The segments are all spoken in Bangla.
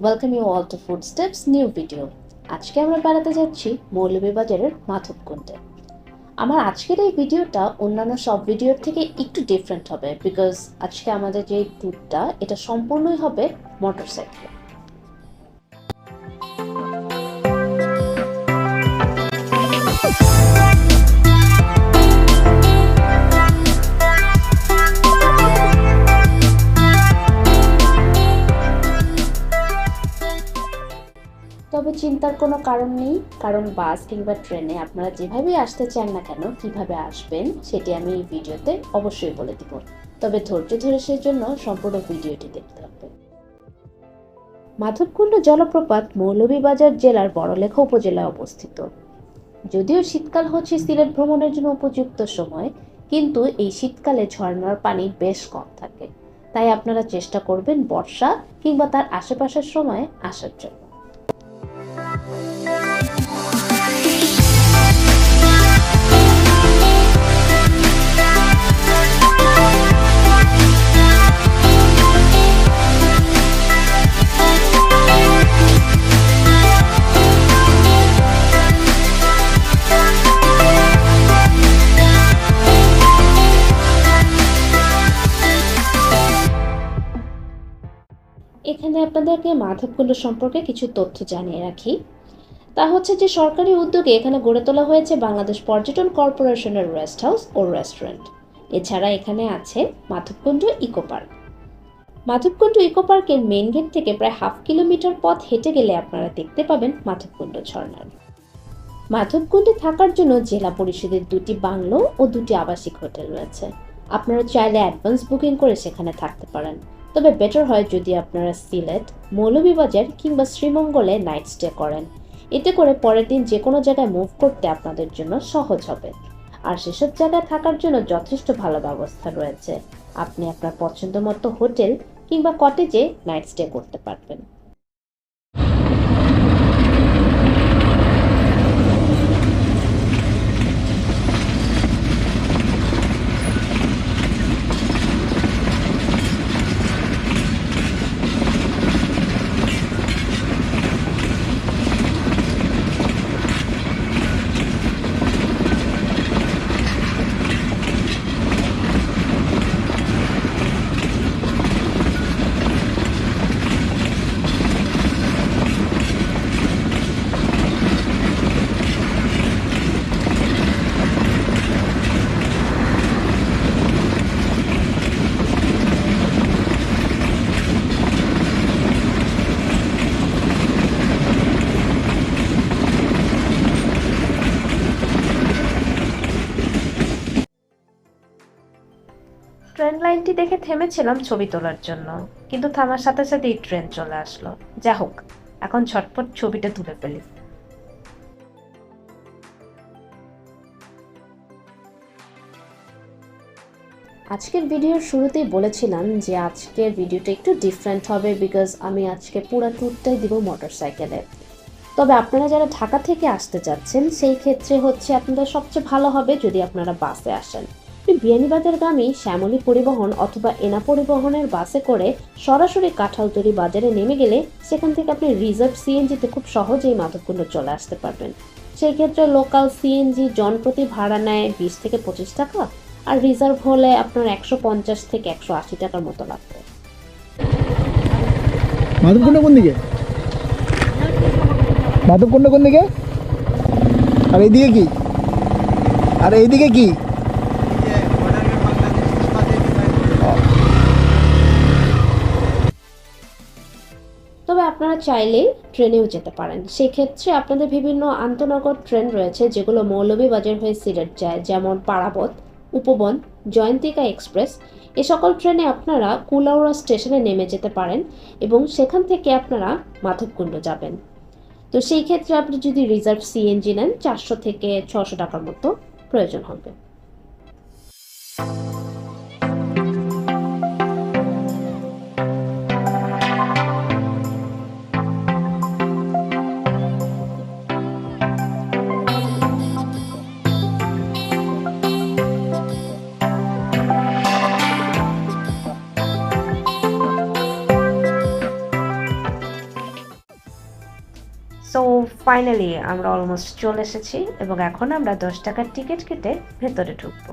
welcome you all to Footsteps new video. আজকে আমরা বেড়াতে যাচ্ছি মৌলভীবাজারের মাধবকুণ্ডে। আমার আজকের এই ভিডিওটা অন্যান্য সব ভিডিওর থেকে একটু ডিফারেন্ট হবে বিকজ আজকে আমাদের যে ট্যুরটা এটা সম্পূর্ণই হবে মোটরসাইকেলে। তবে চিন্তার কোনো কারণ নেই, কারণ বাস কিংবা ট্রেনে আপনারা যেভাবেই আসতে চান না কেন, কিভাবে আসবেন সেটি আমি এই ভিডিওতে অবশ্যই বলে দিব। তবে ধৈর্য ধরে সেই জন্য সম্পূর্ণ ভিডিওটি দেখতে হবে। মাধবকুণ্ড জলপ্রপাত মৌলভীবাজার জেলার বড়লেখা উপজেলায় অবস্থিত। যদিও শীতকাল হচ্ছে সিলেট ভ্রমণের জন্য উপযুক্ত সময়, কিন্তু এই শীতকালে ঝর্ণার পানি বেশ কম থাকে, তাই আপনারা চেষ্টা করবেন বর্ষা কিংবা তার আশেপাশের সময় আসার জন্য। এখানে আপনাদেরকে মাধবকুণ্ড সম্পর্কে কিছু তথ্য জানিয়ে রাখি। তা হচ্ছে যে সরকারি উদ্যোগে এখানে গড়ে তোলা হয়েছে বাংলাদেশ পর্যটন কর্পোরেশনের রেস্ট হাউস ও রেস্টুরেন্ট। এছাড়া এখানে আছে Madhabkunda eco park. Madhabkunda eco পার্কের মেইন গেট থেকে প্রায় 1/2 কিলোমিটার পথ হেঁটে গেলে আপনারা দেখতে পাবেন মাধবকুণ্ড ঝর্ণা। মাধবকুণ্ডে থাকার জন্য জেলা পরিষদের 2টি বাংলো ও 2টি আবাসিক হোটেল রয়েছে। আপনারা চাইলে অ্যাডভান্স বুকিং করে সেখানে থাকতে পারেন, তবে বেটার হয় যদি আপনারা সিলেট, মৌলভীবাজার কিংবা শ্রীমঙ্গলে নাইট স্টে করেন। এতে করে পরের দিন যে কোনো জায়গায় মুভ করতে আপনাদের জন্য সহজ হবে। আর সেসব জায়গায় থাকার জন্য যথেষ্ট ভালো ব্যবস্থা রয়েছে। আপনি আপনার পছন্দ মতো হোটেল কিংবা কটেজে নাইট স্টে করতে পারবেন। ট্রেন লাইনটি দেখে থেমেছিলাম ছবি তোলার জন্য, কিন্তু থামার সাথে সাথেই ট্রেন চলে আসলো। যা হোক, এখন ঝটপট ছবিটা তুলে ফেলি। আজকের ভিডিওর শুরুতেই বলেছিলাম যে আজকের ভিডিওটা একটু ডিফারেন্ট হবে বিকজ আমি আজকে পুরো ট্যুরটাই দিব মোটরসাইকেলে। তবে আপনারা যারা ঢাকা থেকে আসতে চাচ্ছেন সেই ক্ষেত্রে হচ্ছে আপনাদের সবচেয়ে ভালো হবে যদি আপনারা বাসে আসেন। বিয়ানীবাজারগামী শ্যামলী পরিবহন অথবা এনা পরিবহনের বাসে করে সরাসরি কাঁঠালতলী বাজারে নেমে গেলে সেখান থেকে আপনি রিজার্ভ সিএনজিতে খুব সহজেই মাধবকুণ্ড চলে আসতে পারবেন। সেই ক্ষেত্রে লোকাল সিএনজি জনপ্রতি ভাড়া নেয় 20 থেকে 25 টাকা, আর রিজার্ভ হলে আপনার 150 থেকে 180 টাকার মতো লাগবে। মাধবকুণ্ড কোন দিকে? মাধবকুণ্ড কোন দিকে? আর এইদিকে কি? আর এইদিকে কি? তবে আপনারা চাইলে ট্রেনেও যেতে পারেন। সেই ক্ষেত্রে আপনাদের বিভিন্ন আন্তনগর ট্রেন রয়েছে যেগুলো মৌলভীবাজার হয়ে সিলেট যায়, যেমন পারাবত, উপবন, জয়ন্তিকা এক্সপ্রেস। এ সকল ট্রেনে আপনারা কুলাউড়া স্টেশনে নেমে যেতে পারেন এবং সেখান থেকে আপনারা মাধবকুণ্ড যাবেন। তো সেই ক্ষেত্রে আপনি যদি রিজার্ভ সিএনজি নেন 400 থেকে 600 টাকার মতো প্রয়োজন হবে। সো ফাইনালি আমরা অলমোস্ট চলে এসেছি এবং এখন আমরা 10 টাকার টিকিট কেটে ভেতরে ঢুকবো।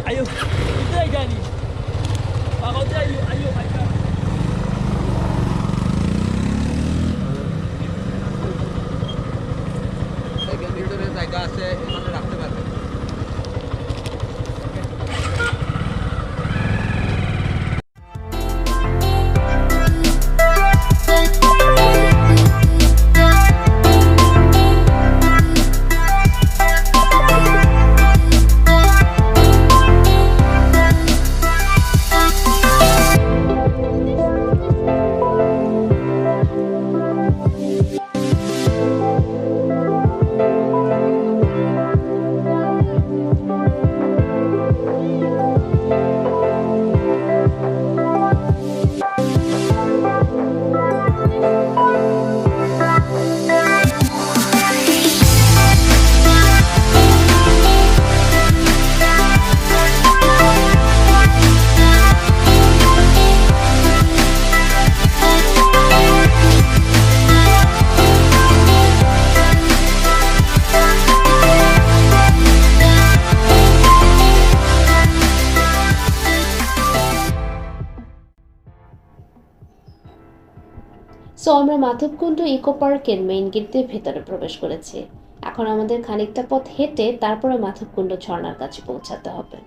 Ayo, kita gani. Pakau dia ayo, ayo, ayo. Saya ভিতরে জায়গা আছে এখানে রাখতে পারবে। সো আমরা মাধবকুণ্ড ইকো পার্কের মেইন গেট দিয়ে ভেতরে প্রবেশ করেছি। এখন আমাদের খানিকটা পথ হেঁটে তারপরে মাধবকুণ্ড ঝর্ণার কাছে পৌঁছাতে হবে।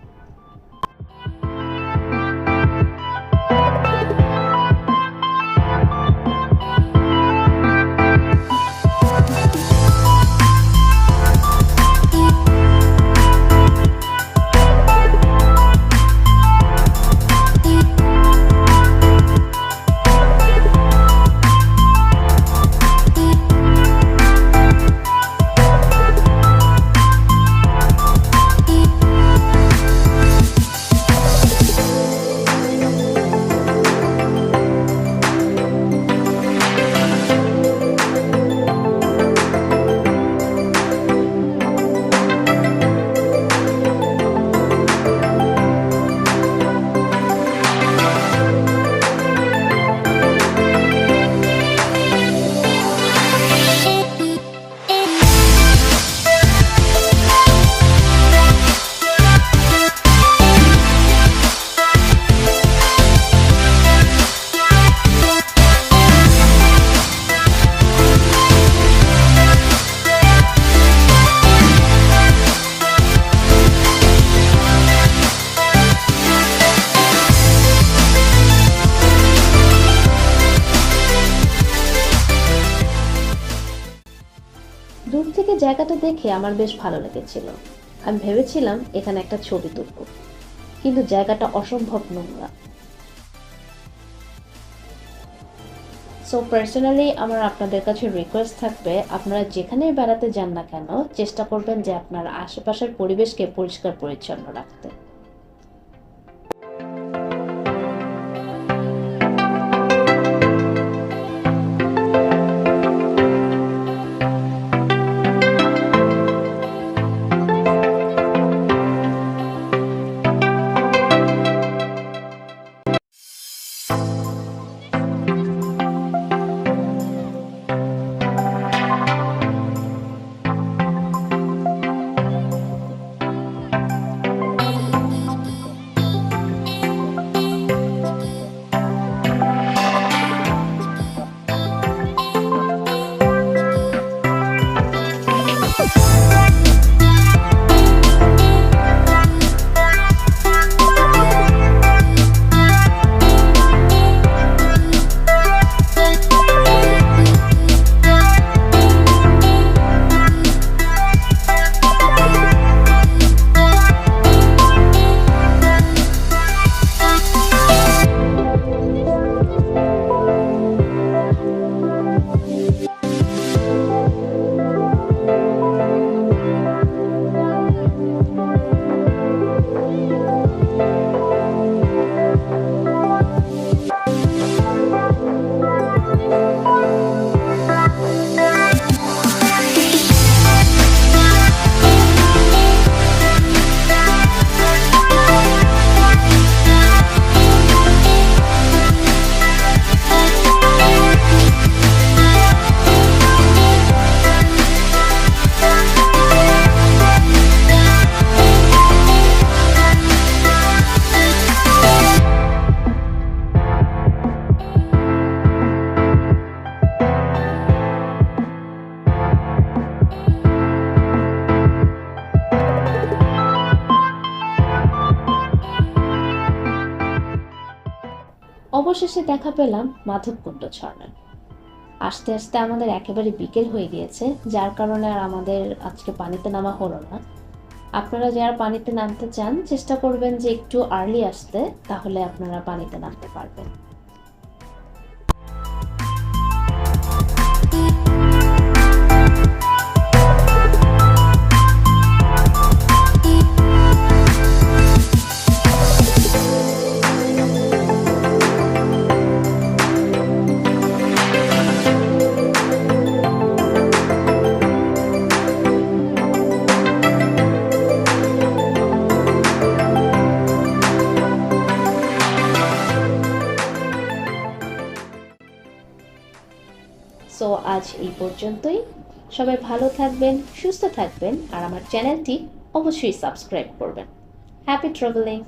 দূর থেকে জায়গাটা দেখে আমার বেশ ভালো লেগেছিল। আমি ভেবেছিলাম এখানে একটা ছবি তুলব, কিন্তু জায়গাটা অসম্ভব নোংরা। সো পার্সোনালি আমার আপনাদের কাছে রিকোয়েস্ট থাকবে, আপনারা যেখানেই বেড়াতে যান না কেন চেষ্টা করবেন যে আপনার আশেপাশের পরিবেশকে পরিষ্কার পরিচ্ছন্ন রাখতে। অবশেষে দেখা পেলাম মাধবকুণ্ড ঝর্ণা। আস্তে আস্তে আমাদের একেবারে বিকেল হয়ে গিয়েছে, যার কারণে আর আমাদের আজকে পানিতে নামা হলো না। আপনারা যারা পানিতে নামতে চান চেষ্টা করবেন যে একটু আর্লি আসতে, তাহলে আপনারা পানিতে নামতে পারবেন। সো আজ এই পর্যন্তই। সবাই ভালো থাকবেন, সুস্থ থাকবেন, আর আমার চ্যানেলটি অবশ্যই সাবস্ক্রাইব করবেন। Happy travelling.